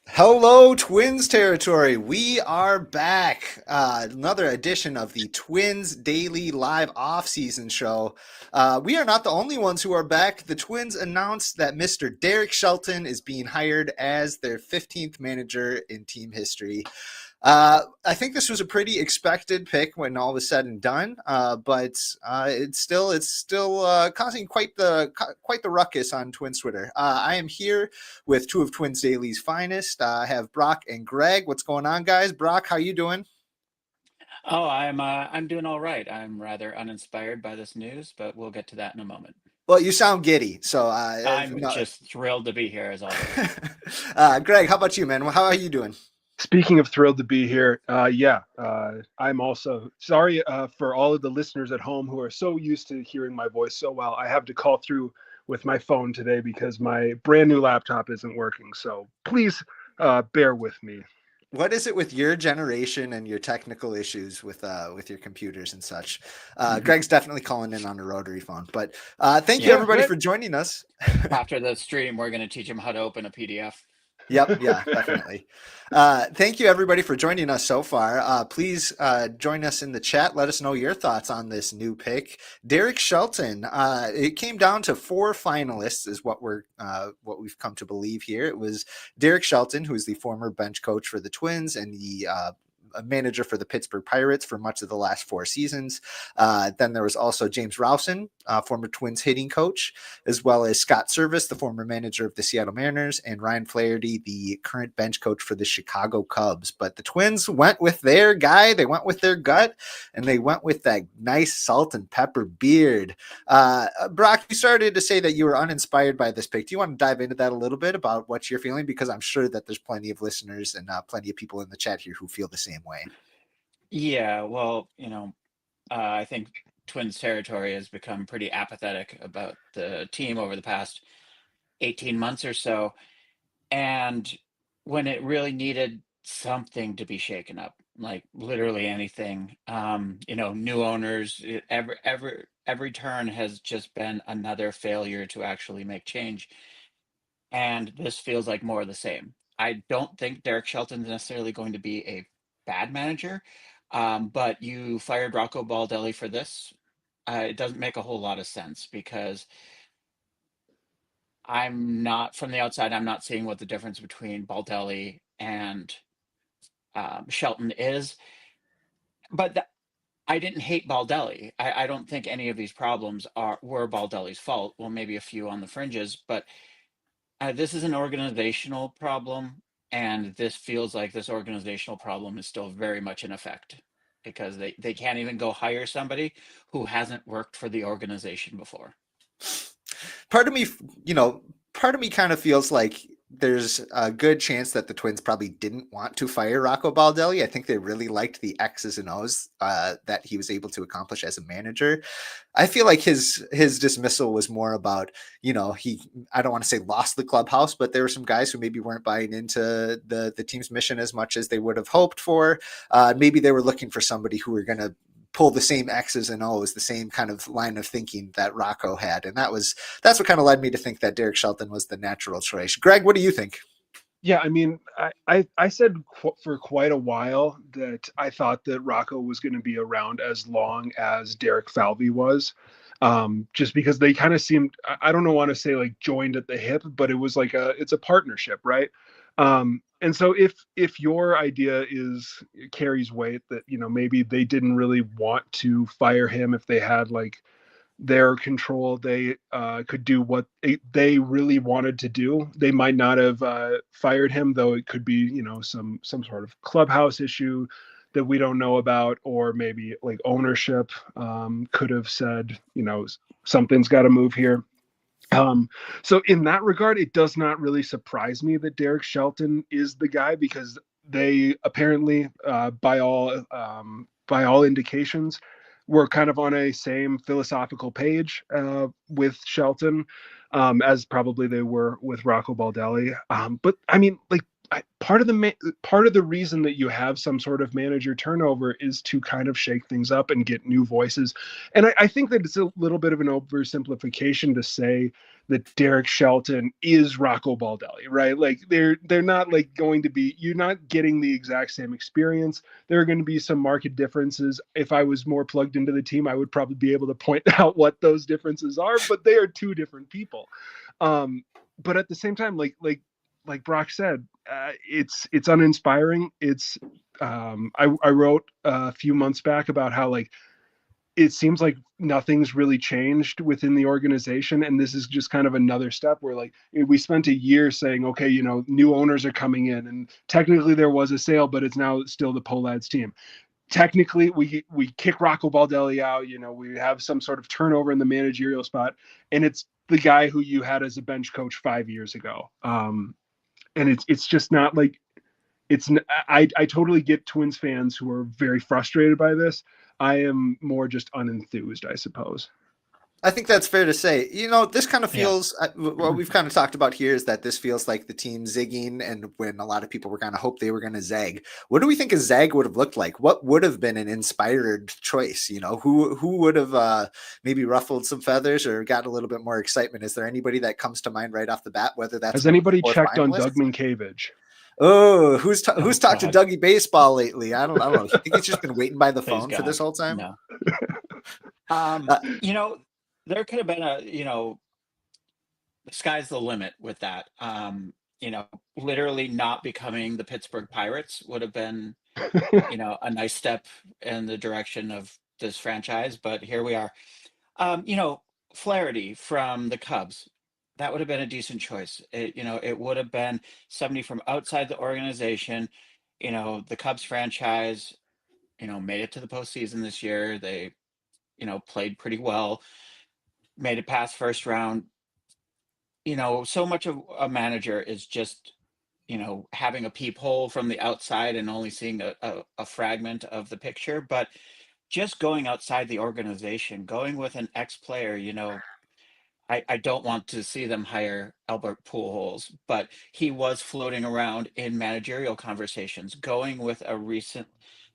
Hello, Twins territory. We are back. Another edition of the Twins Daily Live Off-Season show. We are not the only ones who are back. The Twins announced that Mr. Derek Shelton is being hired as their 15th manager in team history. I think this was a pretty expected pick when all was said and done, but it's still causing quite the ruckus on Twins Twitter. I am here with two of Twins Daily's finest. I have Brock and Greg. What's going on, guys? Brock, how you doing? Oh, I'm doing all right. I'm rather uninspired by this news, but we'll get to that in a moment. Well, you sound giddy, so I'm no. just thrilled to be here as always. Greg, how about you, man? How are you doing? Speaking of thrilled to be here, I'm also sorry for all of the listeners at home who are so used to hearing my voice so well. I have to call through with my phone today because my brand new laptop isn't working. So please bear with me. What is it with your generation and your technical issues with your computers and such? Mhm. Greg's definitely calling in on a rotary phone, but thank you Yeah. Yeah, everybody right. for joining us. After the stream, we're going to teach him how to open a PDF. Yep, yeah, definitely. Thank you everybody for joining us so far. Please join us in the chat. Let us know your thoughts on this new pick, Derek Shelton. It came down to four finalists, is what we've come to believe here. It was Derek Shelton, who is the former bench coach for the Twins and the a manager for the Pittsburgh Pirates for much of the last four seasons. Then there was also James Rowson, former Twins hitting coach, as well as Scott Service, the former manager of the Seattle Mariners, and Ryan Flaherty, the current bench coach for the Chicago Cubs. But the Twins went with their guy, they went with their gut, and they went with that nice salt and pepper beard. Brock, you started to say that you were uninspired by this pick. Do you want to dive into that a little bit about what you're feeling? Because I'm sure that there's plenty of listeners and plenty of people in the chat here who feel the same way. Yeah, well, I think Twins territory has become pretty apathetic about the team over the past 18 months or so. And when it really needed something to be shaken up, like literally anything, new owners, every turn has just been another failure to actually make change. And this feels like more of the same. I don't think Derek Shelton is necessarily going to be a bad manager, but you fired Rocco Baldelli for this. It doesn't make a whole lot of sense because I'm not from the outside. I'm not seeing what the difference between Baldelli and Shelton is. But I didn't hate Baldelli. I don't think any of these problems were Baldelli's fault. Well, maybe a few on the fringes, but this is an organizational problem, and this feels like this organizational problem is still very much in effect because they can't even go hire somebody who hasn't worked for the organization before. Part of me, you know, part of me kind of feels like there's a good chance that the Twins probably didn't want to fire Rocco Baldelli. I think they really liked the X's and O's that he was able to accomplish as a manager. I feel like his dismissal was more about, he, I don't want to say lost the clubhouse, but there were some guys who maybe weren't buying into the team's mission as much as they would have hoped for. Maybe they were looking for somebody who were going to pull the same X's and O's, the same kind of line of thinking that Rocco had. And that's what kind of led me to think that Derek Shelton was the natural choice. Greg, what do you think? Yeah, I mean, I said for quite a while that I thought that Rocco was going to be around as long as Derek Falvey was, just because they kind of seemed, I don't know, want to say like joined at the hip, but it was like it's a partnership, right? And so if your idea carries weight, that maybe they didn't really want to fire him if they had like their control, they could do what they really wanted to do. They might not have fired him, though it could be some sort of clubhouse issue that we don't know about, or maybe like ownership could have said, something's got to move here. um, so in that regard, it does not really surprise me that Derek Shelton is the guy, because they apparently, by all indications, were kind of on a same philosophical page with Shelton, as probably they were with Rocco Baldelli. But I mean, like, part of the reason that you have some sort of manager turnover is to kind of shake things up and get new voices. And I think that it's a little bit of an oversimplification to say that Derek Shelton is Rocco Baldelli, right? Like they're not like going to be, you're not getting the exact same experience. There are going to be some market differences. If I was more plugged into the team, I would probably be able to point out what those differences are, but they are two different people. But at the same time, like Brock said, it's uninspiring. It's I wrote a few months back about how like it seems like nothing's really changed within the organization, and this is just kind of another step where like we spent a year saying, okay, you know, new owners are coming in, and technically there was a sale, but it's now still the Polad's team. Technically, we kick Rocco Baldelli out. You know, we have some sort of turnover in the managerial spot, and it's the guy who you had as a bench coach 5 years ago. And it's just not like I totally get Twins fans who are very frustrated by this. I am more just unenthused, I suppose. I think that's fair to say. You know, this kind of Yeah. feels, what we've kind of talked about here is that this feels like the team zigging, and when a lot of people were kind of hope they were going to zag. What do we think a zag would have looked like? What would have been an inspired choice? You know, who would have maybe ruffled some feathers or got a little bit more excitement? Is there anybody that comes to mind right off the bat, whether that's Has anybody four checked on finalists? Doug Minkiewicz? Oh, who's talked to God. Dougie baseball lately? I don't know. You think he's just been waiting by the Please phone for God. this whole time? No. Uh, You know, there could have been a, you know, the sky's the limit with that. You know, literally not becoming the Pittsburgh Pirates would have been, you know, a nice step in the direction of this franchise, but here we are. You know, Flaherty from the Cubs, that would have been a decent choice. You know, it would have been somebody from outside the organization. You know, the Cubs franchise, you know, made it to the postseason this year. They, you know, played pretty well, made it past first round. You know, so much of a manager is just, you know, having a peephole from the outside and only seeing a fragment of the picture. But just going outside the organization, going with an ex-player, you know, I don't want to see them hire Albert Pujols, but he was floating around in managerial conversations, going with a recent,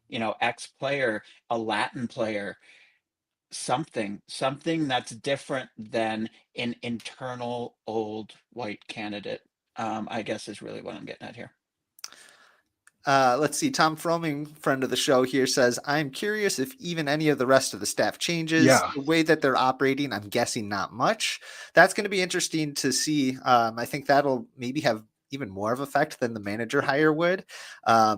you know, ex-player, a Latin player, something that's different than an internal old white candidate. I guess is really what I'm getting at here. Let's see. Tom Froming, friend of the show here, says, I'm curious if even any of the rest of the staff changes Yeah. the way that they're operating. I'm guessing not much. That's going to be interesting to see. I think that'll maybe have even more of effect than the manager hire would. I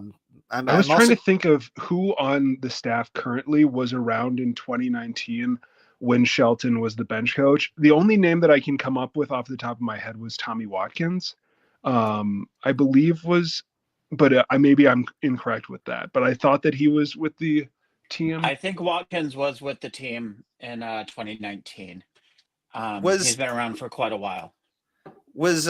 was trying to think of who on the staff currently was around in 2019 when Shelton was the bench coach. The only name that I can come up with off the top of my head was Tommy Watkins. I believe was, but maybe I'm incorrect with that. But I thought that he was with the team. I think Watkins was with the team in 2019. Was He's been around for quite a while. was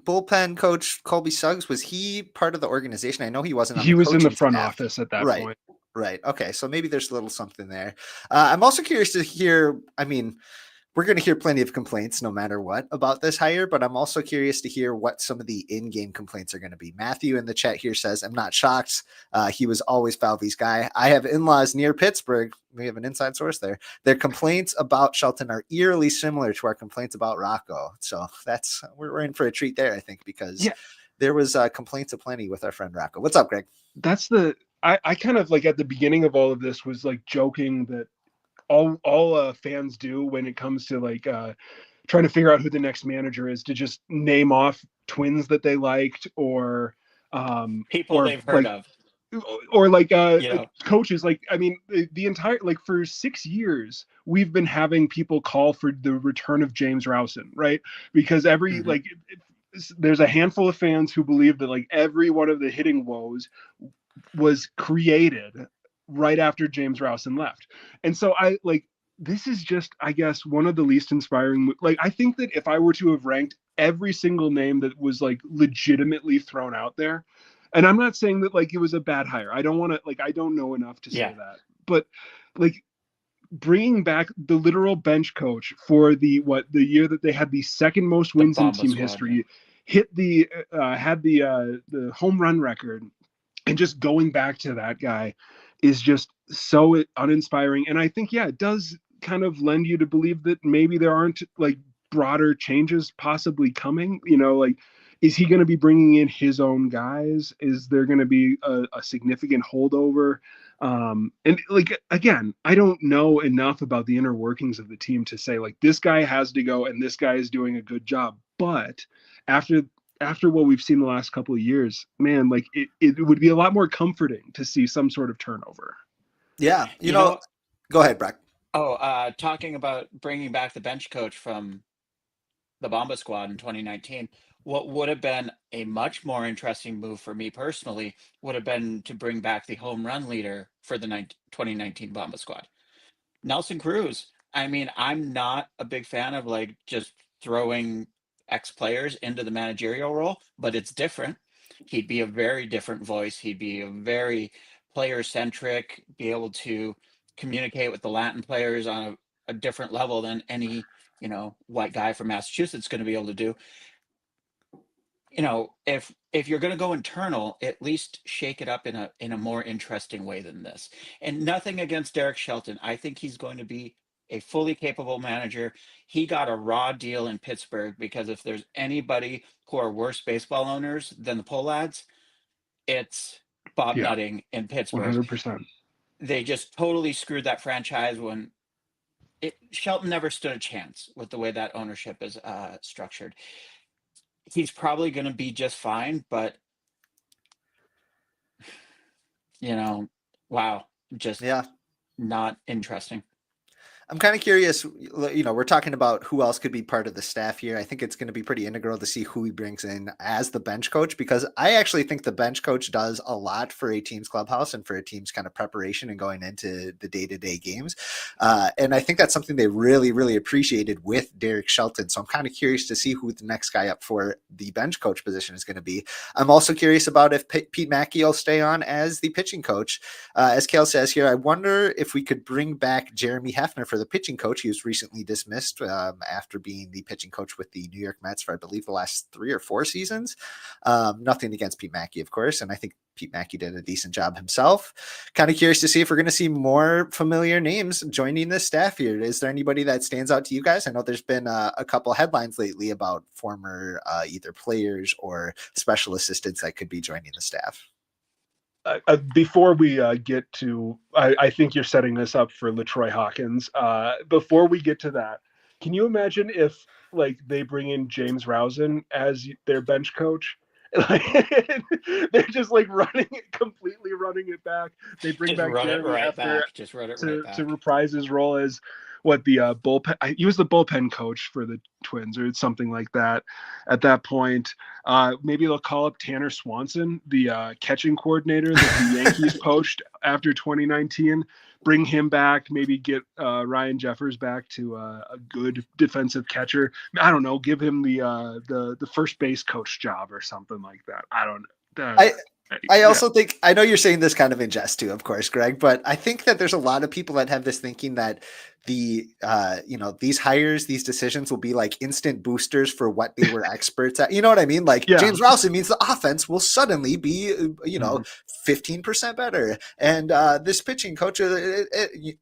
bullpen coach Colby Suggs, was he part of the organization? I know he wasn't on He the was in the coaching front staff. office at that Right. point. Right. Okay. So maybe there's a little something there. I'm also curious to hear, I mean, we're going to hear plenty of complaints no matter what about this hire, but I'm also curious to hear what some of the in-game complaints are going to be. Matthew in the chat here says, I'm not shocked. He was always Falvey's guy. I have in-laws near Pittsburgh. We have an inside source there. Their complaints about Shelton are eerily similar to our complaints about Rocco. So we're in for a treat there, I think, because there was complaints aplenty with our friend Rocco. What's up, Greg? I kind of like at the beginning of all of this was like joking that all fans do when it comes to like trying to figure out who the next manager is, to just name off Twins that they liked or people they've heard of, or like you know, coaches. Like, I mean, the entire, like for 6 years we've been having people call for the return of James Rowson, right? Because every like there's a handful of fans who believe that like every one of the hitting woes was created right after James Rowson left. And so I like, this is just, I guess, one of the least inspiring. Like, I think that if I were to have ranked every single name that was like legitimately thrown out there, and I'm not saying that like it was a bad hire. I don't want to, like, I don't know enough to say that, but like bringing back the literal bench coach for the year that they had the second most wins in team history. had the home run record, and just going back to that guy is just so uninspiring. And I think, yeah, it does kind of lend you to believe that maybe there aren't like broader changes possibly coming. Like, is he going to be bringing in his own guys? Is there going to be a significant holdover? And like, again, I don't know enough about the inner workings of the team to say like this guy has to go and this guy is doing a good job. But after what we've seen the last couple of years, man, like it would be a lot more comforting to see some sort of turnover. Yeah, You know, go ahead, Brock. talking about bringing back the bench coach from the Bomba squad in 2019, what would have been a much more interesting move for me personally would have been to bring back the home run leader for the 2019 Bomba squad. Nelson Cruz. I mean, I'm not a big fan of like just throwing ex players into the managerial role, but it's different. He'd be a very different voice. He'd be a very player centric, be able to communicate with the Latin players on a different level than any, white guy from Massachusetts going to be able to do. If you're going to go internal, at least shake it up in a more interesting way than this. And nothing against Derek Shelton. I think he's going to be a fully capable manager. He got a raw deal in Pittsburgh because if there's anybody who are worse baseball owners than the Pohlads, it's Bob Yeah, Nutting in Pittsburgh. 100%. They just totally screwed that franchise when Shelton never stood a chance with the way that ownership is structured. He's probably going to be just fine, but wow, just Yeah. not interesting. I'm kind of curious, we're talking about who else could be part of the staff here. I think it's going to be pretty integral to see who he brings in as the bench coach, because I actually think the bench coach does a lot for a team's clubhouse and for a team's kind of preparation and going into the day-to-day games. And I think that's something they really, really appreciated with Derek Shelton. So I'm kind of curious to see who the next guy up for the bench coach position is going to be. I'm also curious about if Pete Mackey will stay on as the pitching coach. As Kale says here, I wonder if we could bring back Jeremy Hefner for the pitching coach. He was recently dismissed after being the pitching coach with the New York Mets for, I believe, the last 3 or 4 seasons. Nothing against Pete Mackey, of course, and I think Pete Mackey did a decent job himself. Kind of curious to see if we're going to see more familiar names joining this staff here. Is there anybody that stands out to you guys? I know there's been a couple headlines lately about former either players or special assistants that could be joining the staff. Before we get to, I think you're setting this up for Latroy Hawkins. Before we get to that, can you imagine if like they bring in James Rousing as their bench coach? They're just like completely running it back. They bring Just back run it Jeremy right Hefner back. Just run it right back. to reprise his role as the bullpen. He was the bullpen coach for the Twins or something like that. At that point, maybe they'll call up Tanner Swanson, the catching coordinator that the Yankees poached after 2019. Bring him back. Maybe get Ryan Jeffers back to a good defensive catcher. I don't know. Give him the first base coach job or something like that. I don't know. I also think, I know you're saying this kind of in jest too, of course, Greg, but I think that there's a lot of people that have this thinking that these hires, these decisions will be like instant boosters for what they were experts at. You know what I mean? Like James Rousing means the offense will suddenly be, 15% better. And this pitching coach, and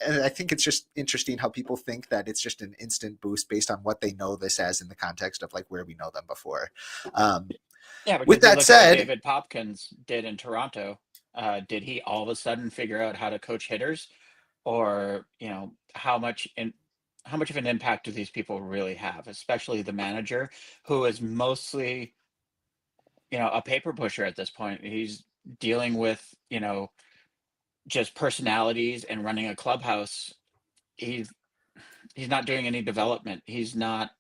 I think it's just interesting how people think that it's just an instant boost based on what they know this as in the context of like where we know them before. Yeah, because with that said, David Popkins did in Toronto. Did he all of a sudden figure out how to coach hitters, or how much of an impact do these people really have, especially the manager, who is mostly a paper pusher at this point. He's dealing with just personalities and running a clubhouse. He's not doing any development. He's not.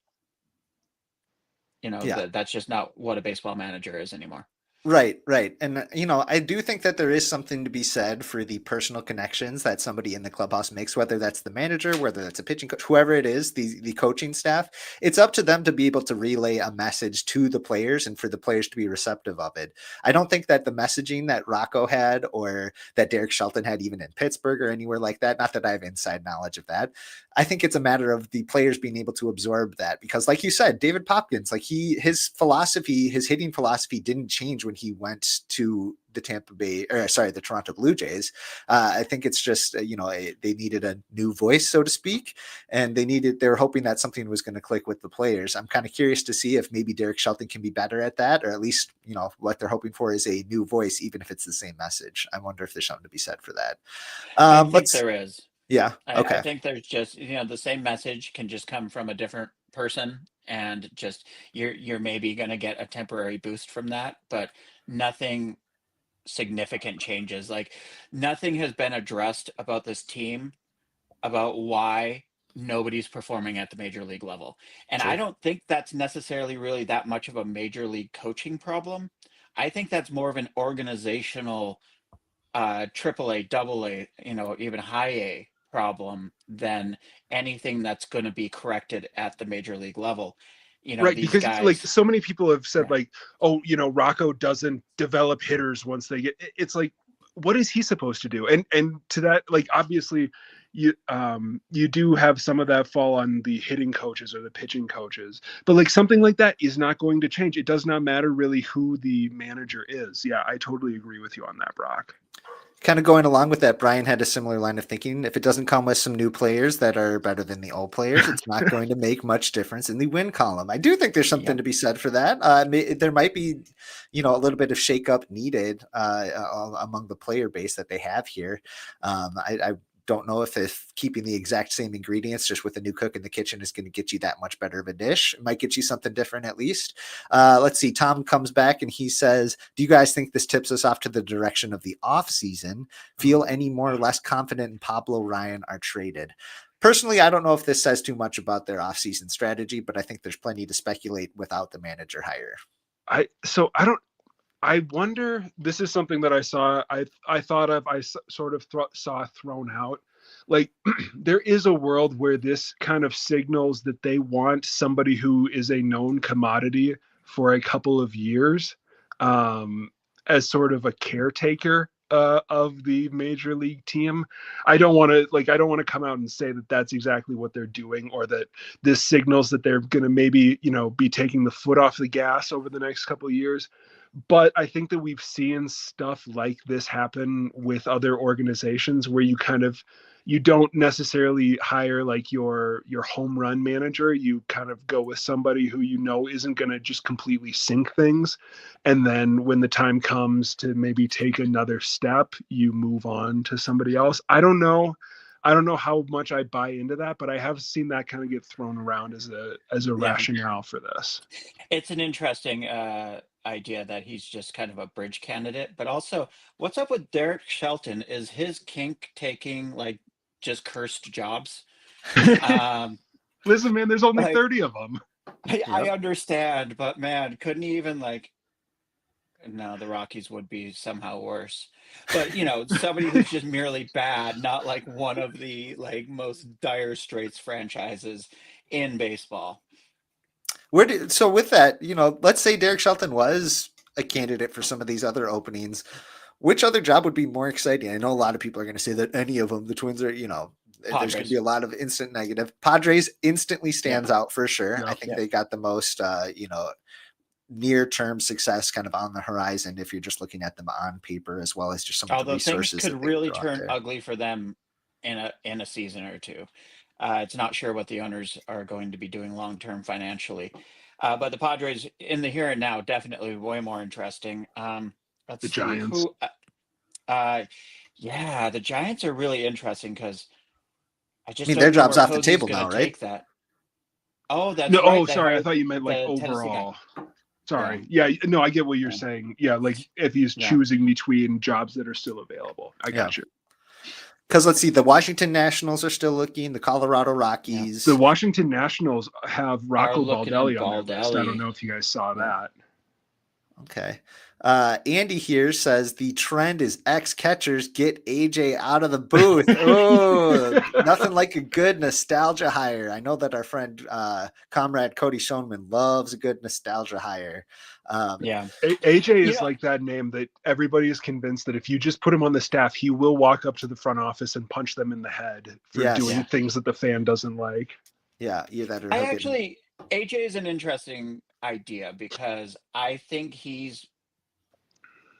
That's just not what a baseball manager is anymore. Right, right. And, I do think that there is something to be said for the personal connections that somebody in the clubhouse makes, whether that's the manager, whether that's a pitching coach, whoever it is, the coaching staff. It's up to them to be able to relay a message to the players and for the players to be receptive of it. I don't think that the messaging that Rocco had or that Derek Shelton had, even in Pittsburgh or anywhere like that, not that I have inside knowledge of that, I think it's a matter of the players being able to absorb that because, like you said, David Popkins, like his philosophy, his hitting philosophy didn't change when he went to the the Toronto Blue Jays. I think it's just, they needed a new voice, so to speak, and they're hoping that something was going to click with the players. I'm kind of curious to see if maybe Derek Shelton can be better at that, or at least, what they're hoping for is a new voice, even if it's the same message. I wonder if there's something to be said for that. I think there is. Yeah. I Okay. think there's just, the same message can just come from a different person, and just you're maybe going to get a temporary boost from that, but nothing significant changes. Like, nothing has been addressed about this team about why nobody's performing at the major league level. And I True. don't think that's necessarily really that much of a major league coaching problem. I think that's more of an organizational triple A, double A, even high A problem than anything that's going to be corrected at the major league level. Right, These because like guys, so many people have said, yeah, like, oh, Rocco doesn't develop hitters once they get. It's like, what is he supposed to do? And to that, like, obviously, you do have some of that fall on the hitting coaches or the pitching coaches, but like something like that is not going to change. It does not matter really who the manager is. Yeah, I totally agree with you on that, Brock. Kind of going along with that, Brian had a similar line of thinking. If it doesn't come with some new players that are better than the old players, it's not going to make much difference in the win column. I do think there's something yep. to be said for that. There might be, a little bit of shakeup needed among the player base that they have here. I don't know if keeping the exact same ingredients just with a new cook in the kitchen is going to get you that much better of a dish. It might get you something different at least. Let's see. Tom comes back and he says, do you guys think this tips us off to the direction of the off season? Feel any more or less confident in Pablo Ryan are traded? Personally, I don't know if this says too much about their offseason strategy, but I think there's plenty to speculate without the manager hire. I wonder, this is something that I saw, I thought of, sort of saw thrown out. Like, there is a world where this kind of signals that they want somebody who is a known commodity for a couple of years, as sort of a caretaker of the major league team. I don't want to come out and say that that's exactly what they're doing, or that this signals that they're going to maybe, be taking the foot off the gas over the next couple of years. But I think that we've seen stuff like this happen with other organizations where you don't necessarily hire like your home run manager. You kind of go with somebody who isn't going to just completely sink things. And then when the time comes to maybe take another step, you move on to somebody else. I don't know how much I buy into that, but I have seen that kind of get thrown around as a rationale for this. It's an interesting idea that he's just kind of a bridge candidate, but also, what's up with Derek Shelton? Is his kink taking like just cursed jobs? Listen, man, there's only Like, 30 of them. I understand, but man, couldn't he even no, the Rockies would be somehow worse. But somebody who's just merely bad, not like one of the like most dire straits franchises in baseball. So with that, let's say Derek Shelton was a candidate for some of these other openings. Which other job would be more exciting? I know a lot of people are going to say that any of them. The Twins are, there's going to be a lot of instant negative. Padres instantly stands out for sure. Yeah. I think they got the most, near-term success kind of on the horizon if you're just looking at them on paper, as well as just some of the resources. Things could really turn ugly for them in a season or two. It's not sure what the owners are going to be doing long-term financially. But the Padres in the here and now, definitely way more interesting. Let's see Giants. who. Yeah, the Giants are really interesting because I just don't their know job's where off the Posey's table gonna now, right? take that. Oh, that's No, right. oh, They sorry. I hired thought you meant like the Tennessee guy. overall. Sorry. Yeah. No, I get what you're saying. Yeah, like if he's choosing between jobs that are still available. I got you. Because let's see, the Washington Nationals are still looking, the Colorado Rockies. The Washington Nationals have Rocco Baldelli on their list. I Baldelli. don't know if you guys saw that. Okay. Andy here says the trend is ex-catchers get AJ out of the booth. Oh, nothing like a good nostalgia hire. I know that our friend, comrade Cody Schoenman loves a good nostalgia hire. Yeah. AJ You is know, like that name that everybody is convinced that if you just put him on the staff, he will walk up to the front office and punch them in the head for Yes. doing yeah. things that the fan doesn't like. Yeah. Either that or I he'll get in. actually AJ is an interesting idea because I think he's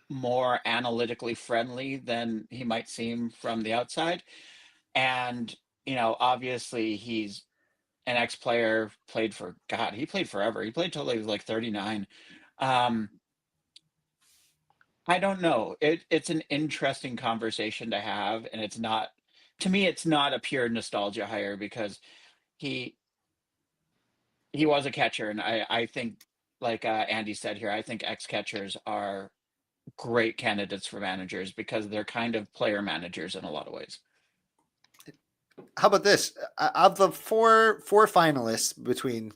more analytically friendly than he might seem from the outside. And, obviously he's an ex-player, played for God, he played forever. He played till he was like 39. Um, I don't know. It's an interesting conversation to have, and it's not to me, it's not a pure nostalgia hire because he he was a catcher, and I think like Andy said here, I think ex-catchers are great candidates for managers because they're kind of player managers in a lot of ways. How about this? Of the four finalists between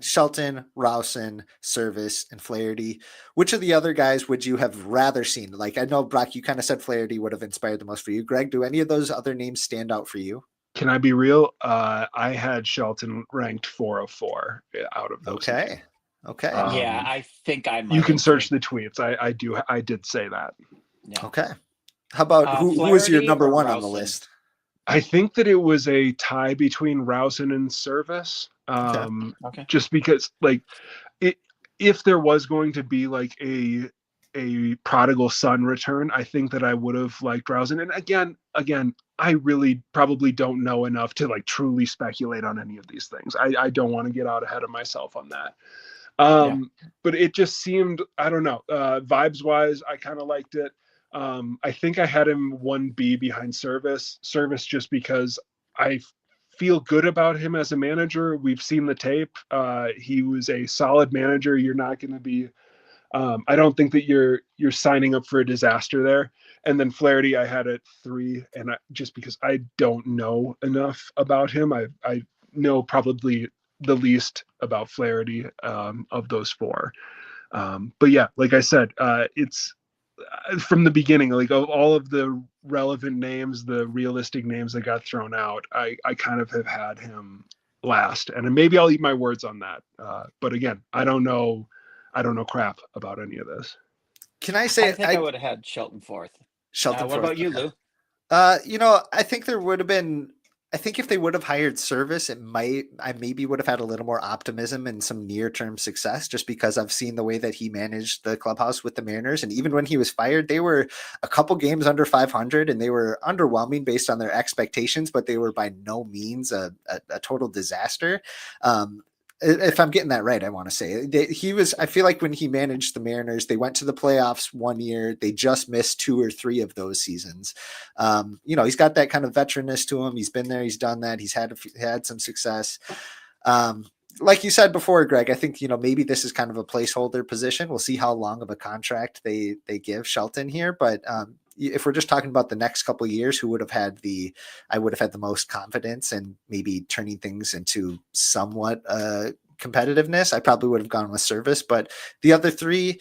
Shelton, Rowson, Service, and Flaherty, which of the other guys would you have rather seen? Like I know Brock, you kind of said Flaherty would have inspired the most for you. Greg, do any of those other names stand out for you? Can I be real? I had Shelton ranked 404 out of those names. Okay. Okay. Yeah, I think I You might can have too. search the tweets. I did say that. Yeah. Okay. How about who was your Flaherty number or one on the Rowson? list? I think that it was a tie between Rowson and Service. Okay. Okay. Just because like it, if there was going to be like a prodigal son return, I think that I would have liked Rowson. And again, I really probably don't know enough to like truly speculate on any of these things. I don't want to get out ahead of myself on that. Yeah. But it just seemed, I don't know, vibes wise, I kind of liked it. I think I had him 1B behind Service just because I feel good about him as a manager. We've seen the tape. He was a solid manager. You're not going to be. I don't think that you're signing up for a disaster there. And then Flaherty, I had at 3, and just because I don't know enough about him, I know probably the least about Flaherty of those 4. But yeah, like I said, it's from the beginning, like of all of the relevant names, the realistic names that got thrown out, I kind of have had him last, and maybe I'll eat my words on that. But again, I don't know crap about any of this. Can I I say think I would have had Shelton fourth. Shelton What fourth? about you, Okay. Lou? I think there would have been. I think if they would have hired Service, I maybe would have had a little more optimism and some near term success just because I've seen the way that he managed the clubhouse with the Mariners. And even when he was fired, they were a couple games under 500 and they were underwhelming based on their expectations, but they were by no means a total disaster. If I'm getting that right, I want to say he was. I feel like when he managed the Mariners, they went to the playoffs one year. They just missed 2 or 3 of those seasons. He's got that kind of veteranness to him. He's been there. He's done that. He's had some success. Like you said before, Greg, I think maybe this is kind of a placeholder position. We'll see how long of a contract they give Shelton here, but if we're just talking about the next couple of years, I would have had the most confidence and maybe turning things into somewhat competitiveness. I probably would have gone with Service, but the other 3,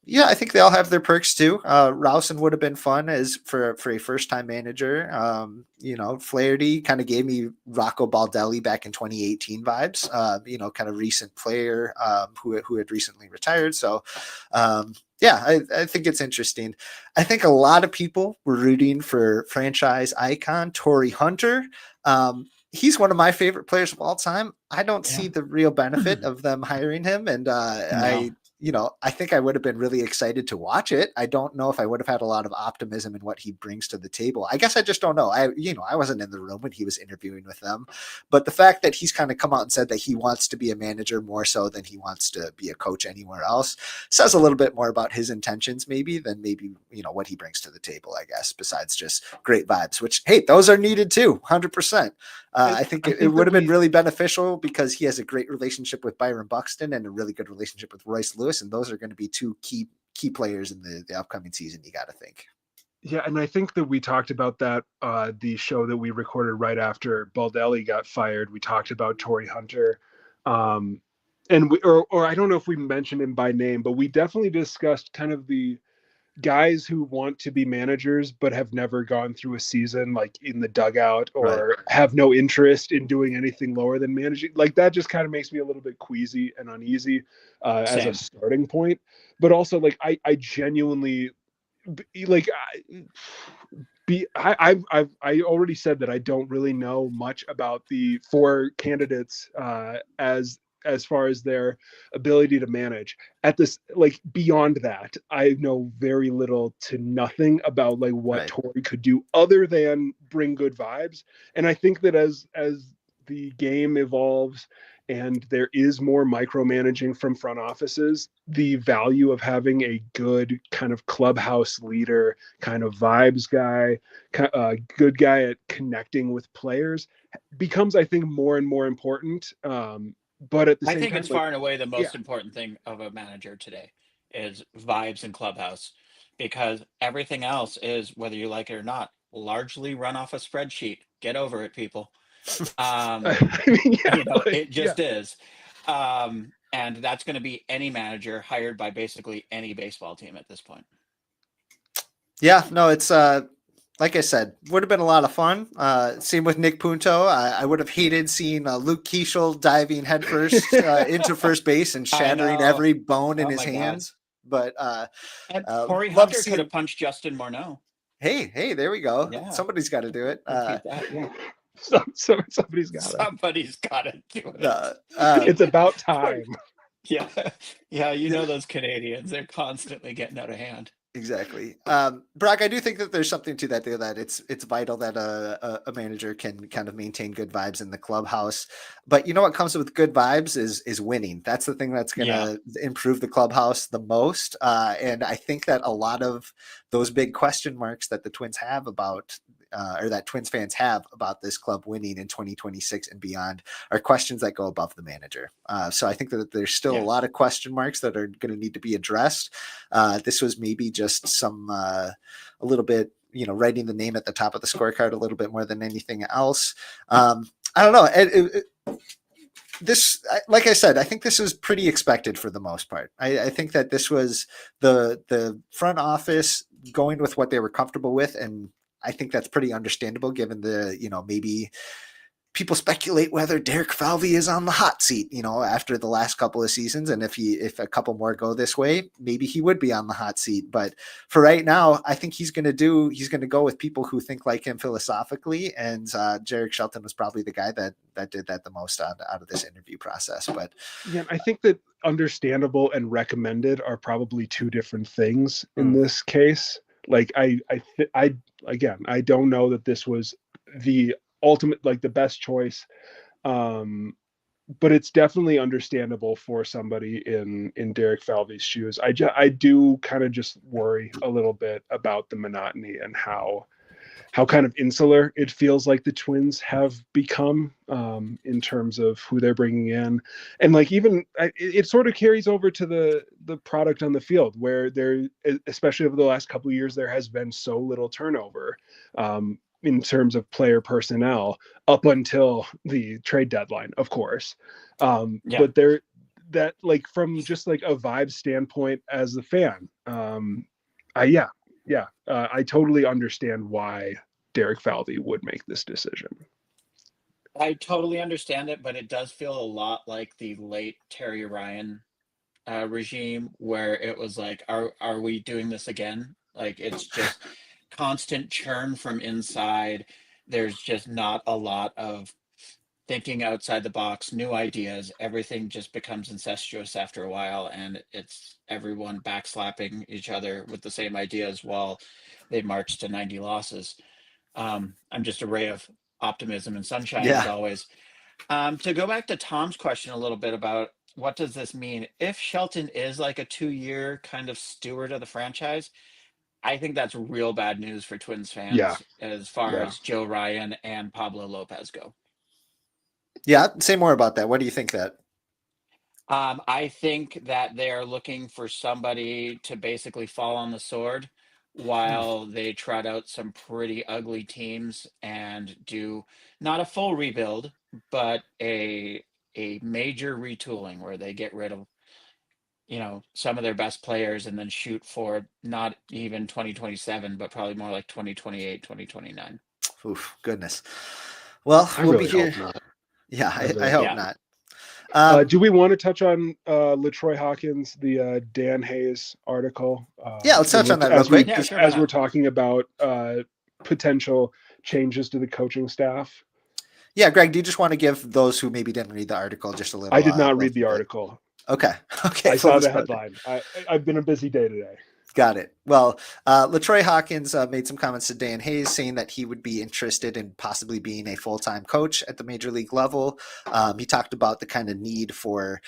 yeah, I think they all have their perks too. Rowson would have been fun as for a first time manager. Flaherty kind of gave me Rocco Baldelli back in 2018 vibes. Kind of recent player who had recently retired. So, I think it's interesting. I think a lot of people were rooting for franchise icon Torrey Hunter. He's one of my favorite players of all time. I don't Yeah. see the real benefit of them hiring him, and No. I think I would have been really excited to watch it. I don't know if I would have had a lot of optimism in what he brings to the table. I guess I just don't know. I wasn't in the room when he was interviewing with them, but the fact that he's kind of come out and said that he wants to be a manager more so than he wants to be a coach anywhere else says a little bit more about his intentions than what he brings to the table, I guess, besides just great vibes, which, hey, those are needed too, 100%. I think it would have been really beneficial because he has a great relationship with Byron Buxton and a really good relationship with Royce Lewis, and those are going to be 2 key players in the upcoming season. You got to think. Yeah, and I think that we talked about that the show that we recorded right after Baldelli got fired. We talked about Torrey Hunter. and or I don't know if we mentioned him by name, but we definitely discussed kind of the guys who want to be managers but have never gone through a season like in the dugout Right. or have no interest in doing anything lower than managing. Like that just kind of makes me a little bit queasy and uneasy as a Same. starting point. But also like I genuinely like I already said that I don't really know much about the four candidates as far as their ability to manage. At this, like beyond that, I know very little to nothing about like what Right. Tori could do other than bring good vibes. And I think that as the game evolves and there is more micromanaging from front offices, the value of having a good kind of clubhouse leader, kind of vibes guy, good guy at connecting with players becomes, I think, more and more important. But at the I same think time, it's like, far and away the yeah, most important thing of a manager today is vibes and clubhouse, because everything else is, whether you like it or not, largely run off a spreadsheet. Get over it, people. Um, I mean, yeah, like, it yeah, just is. And that's going to be any manager hired by basically any baseball team at this point. Yeah, no, it's like I said, would have been a lot of fun. Same with Nick Punto. I would have hated seeing Luke Keeschel diving headfirst into first base and I shattering know. every bone in Oh his my God. hands. But And Corey love Hunter could seeing. have punched Justin Morneau. Hey, there we go. Yeah. Somebody's got to do it. Repeat that. Yeah. somebody's got to. Somebody's got to do The it. It's about time. Yeah. Yeah. You know, those Canadians, they're constantly getting out of hand. Exactly. Brock, I do think that there's something to that, though, that it's vital that a manager can kind of maintain good vibes in the clubhouse. But you know what comes with good vibes is winning. That's the thing that's going Yeah. to improve the clubhouse the most. And I think that a lot of those big question marks that the Twins have about or that Twins fans have about this club winning in 2026 and beyond are questions that go above the manager. So I think that there's still a Yes. lot of question marks that are going to need to be addressed. This was maybe just some a little bit, writing the name at the top of the scorecard a little bit more than anything else. I don't know. This, like I said, I think this was pretty expected for the most part. I think that this was the front office going with what they were comfortable with, and I think that's pretty understandable given the, maybe people speculate whether Derek Falvey is on the hot seat, after the last couple of seasons. And if a couple more go this way, maybe he would be on the hot seat. But for right now, I think he's going to go with people who think like him philosophically. And Jarek Shelton was probably the guy that did that the most out of this interview process. But Yeah, I think that understandable and recommended are probably two different things in this case. Like I again, I don't know that this was the ultimate, like the best choice. Um, but it's definitely understandable for somebody in Derek Falvey's shoes. I do kind of just worry a little bit about the monotony and how kind of insular it feels like the Twins have become in terms of who they're bringing in, and like even it sort of carries over to the product on the field, where there, especially over the last couple of years, there has been so little turnover in terms of player personnel up until the trade deadline, of course. Yeah. But there, that like from just like a vibe standpoint as a fan, I totally understand why Derek Falvey would make this decision. I totally understand it, but it does feel a lot like the late Terry Ryan regime, where it was like, are we doing this again? Like, it's just constant churn from inside. There's just not a lot of thinking outside the box, new ideas. Everything just becomes incestuous after a while, and it's everyone backslapping each other with the same ideas while they march to 90 losses. I'm just a ray of optimism and sunshine as yeah, always. To go back to Tom's question a little bit about what does this mean? If Shelton is like a 2-year kind of steward of the franchise, I think that's real bad news for Twins Yeah, fans as far yeah. as Joe Ryan and Pablo Lopez go. yeah. Say more about that. What do you think that? I think that they're looking for somebody to basically fall on the sword while they trot out some pretty ugly teams and do not a full rebuild, but a major retooling where they get rid of, some of their best players and then shoot for not even 2027, but probably more like 2028, 2029. Oof, goodness. Well, I we'll be really here. hope not. Yeah, I I really hope Yeah. not. do we want to touch on Latroy Hawkins, the Dan Hayes article? Yeah, let's touch on that real quick. Yeah, sure, why As we're not? talking about potential changes to the coaching staff. Yeah, Greg, do you just want to give those who maybe didn't read the article just a little? I did not read little the bit? article. Okay. Okay. I Full saw the disclosure. headline. I've been a busy day today. Got it. Well, Latroy Hawkins made some comments to Dan Hayes saying that he would be interested in possibly being a full-time coach at the major league level. He talked about the kind of need for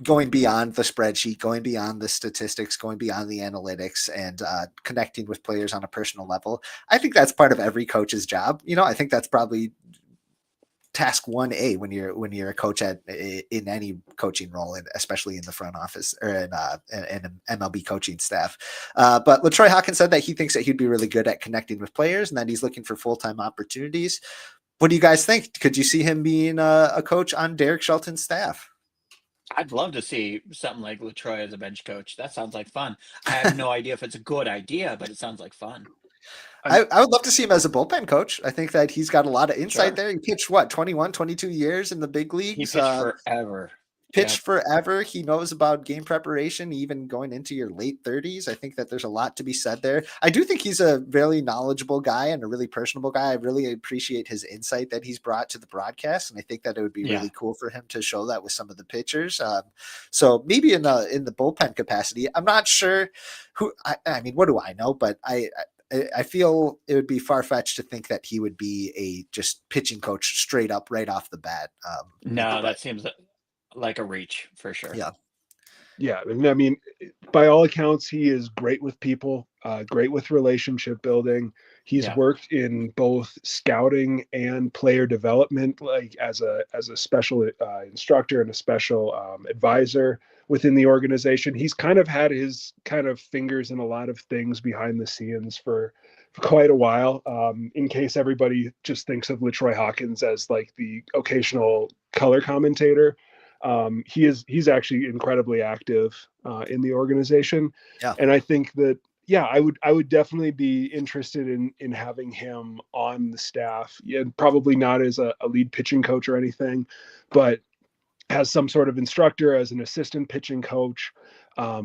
going beyond the spreadsheet, going beyond the statistics, going beyond the analytics, and connecting with players on a personal level. I think that's part of every coach's job. I think that's probably task 1A when you're a coach in any coaching role, and especially in the front office or in an MLB coaching staff. But Latroy Hawkins said that he thinks that he'd be really good at connecting with players and that he's looking for full-time opportunities. What do you guys think? Could you see him being a coach on Derek Shelton's staff? I'd love to see something like Latroy as a bench coach. That sounds like fun. I have no idea if it's a good idea, but it sounds like fun. I would love to see him as a bullpen coach. I think that he's got a lot of insight Sure. there. He pitched 21, 22 years in the big He leagues. pitched forever. Pitched forever. He knows about game preparation, even going into your late 30s. I think that there's a lot to be said there. I do think he's a really knowledgeable guy and a really personable guy. I really appreciate his insight that he's brought to the broadcast, and I think that it would be really cool for him to show that with some of the pitchers. So maybe in the bullpen capacity, I'm not sure who. I mean, what do I know? But I feel it would be far-fetched to think that he would be a just pitching coach straight up right off the bat. No, that seems like a reach for sure. Yeah. Yeah. I mean, by all accounts, he is great with people, great with relationship building. He's worked in both scouting and player development, like as a special instructor and a special advisor within the organization. He's kind of had his kind of fingers in a lot of things behind the scenes for quite a while. In case everybody just thinks of Latroy Hawkins as like the occasional color commentator, he's actually incredibly active in the organization. Yeah. And I think that I would definitely be interested in having him on the staff. Yeah, probably not as a lead pitching coach or anything, but as some sort of instructor, as an assistant pitching coach. I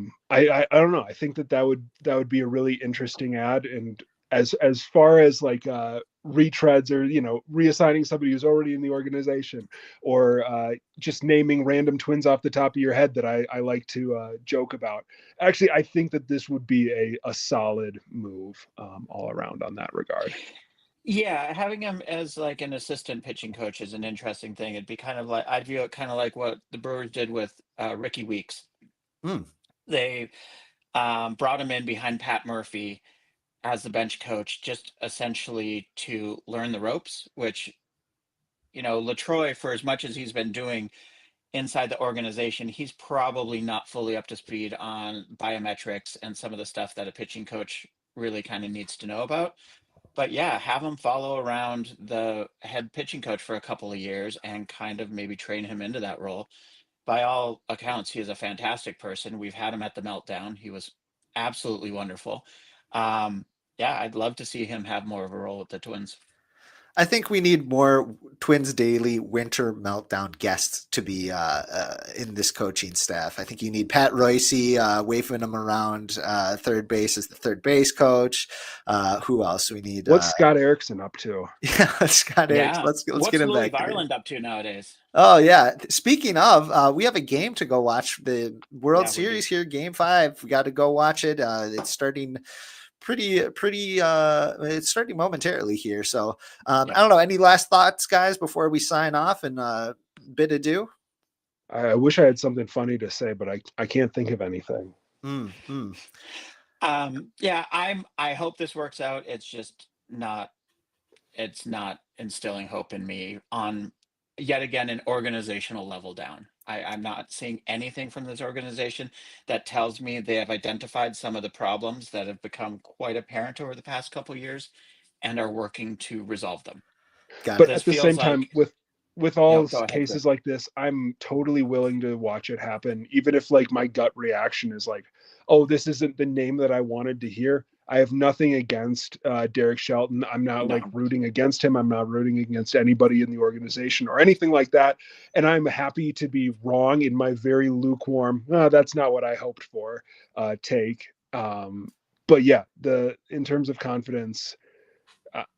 don't know. I think that would be a really interesting ad. And as far as like retreads or reassigning somebody who's already in the organization, or just naming random twins off the top of your head that I like to joke about. Actually, I think that this would be a solid move all around on that regard. Yeah, having him as like an assistant pitching coach is an interesting thing. It'd be kind of like, I'd view it kind of like what the Brewers did with Ricky Weeks. They brought him in behind Pat Murphy as the bench coach, just essentially to learn the ropes, which, Latroy, for as much as he's been doing inside the organization, he's probably not fully up to speed on biometrics and some of the stuff that a pitching coach really kind of needs to know about. But yeah, have him follow around the head pitching coach for a couple of years and kind of maybe train him into that role. By all accounts, he is a fantastic person. We've had him at the Meltdown. He was absolutely wonderful. I'd love to see him have more of a role with the Twins. I think we need more Twins Daily Winter Meltdown guests to be in this coaching staff. I think you need Pat Royce waving him around third base as the third base coach. Who else we need? What's Scott Erickson up to? Yeah, Scott Erickson. Let's get him Louis back. Ireland up to nowadays? Oh yeah. Speaking of, we have a game to go watch. The World Series here, Game 5. We got to go watch it. It's starting it's starting momentarily here. So I don't know. Any last thoughts, guys, before we sign off and bid adieu? I wish I had something funny to say, but I can't think of anything. I hope this works out. It's just not instilling hope in me on yet again an organizational level down. I'm not seeing anything from this organization that tells me they have identified some of the problems that have become quite apparent over the past couple of years and are working to resolve them. But at the same time, with all Go ahead, cases Greg. like this, I'm totally willing to watch it happen, even if like my gut reaction is like, oh, this isn't the name that I wanted to hear. I have nothing against Derek Shelton. I'm not like No. rooting against him. I'm not rooting against anybody in the organization or anything like that. And I'm happy to be wrong in my very lukewarm, that's not what I hoped for take. But yeah, in terms of confidence,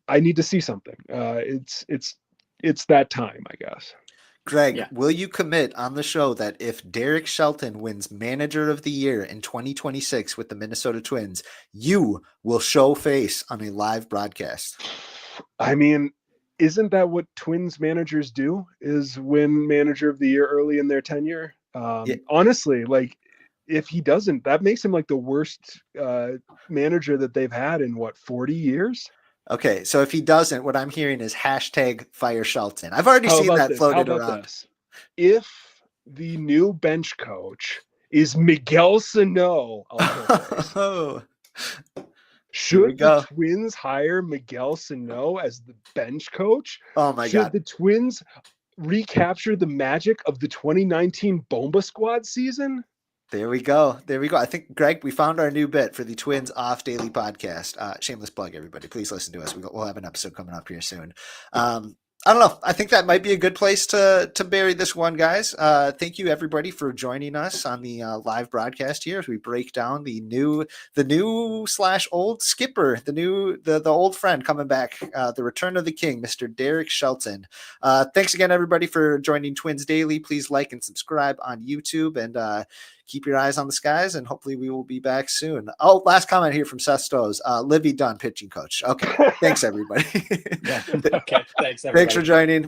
I need to see something. It's that time, I guess. Greg, Yeah. will you commit on the show that if Derek Shelton wins Manager of the Year in 2026 with the Minnesota Twins, you will show face on a live broadcast? I mean, isn't that what Twins managers do? Is win Manager of the Year early in their tenure? Yeah. Honestly, like if he doesn't, that makes him like the worst manager that they've had in what 40 years. Okay, so if he doesn't, what I'm hearing is hashtag fire Shelton. I've already How seen about that this? How floated about around. this? If the new bench coach is Miguel Sano, Oh, here we should the go. Twins hire Miguel Sano as the bench coach? Oh my Should God. the Twins recapture the magic of the 2019 Bomba Squad season? There we go. There we go. I think, Greg, we found our new bit for the Twins Off Daily podcast. Shameless plug, everybody. Please listen to us. We'll have an episode coming up here soon. I don't know. I think that might be a good place to bury this one, guys. Thank you, everybody, for joining us on the live broadcast here as we break down the new / old skipper, the old friend coming back, the return of the king, Mr. Derek Shelton. Thanks again, everybody, for joining Twins Daily. Please like and subscribe on YouTube and keep your eyes on the skies, and hopefully we will be back soon. Oh, last comment here from Seth Stowe. Livy Dunn, pitching coach. Okay. Thanks, everybody. Yeah. Okay. Thanks, everybody. Thanks for joining.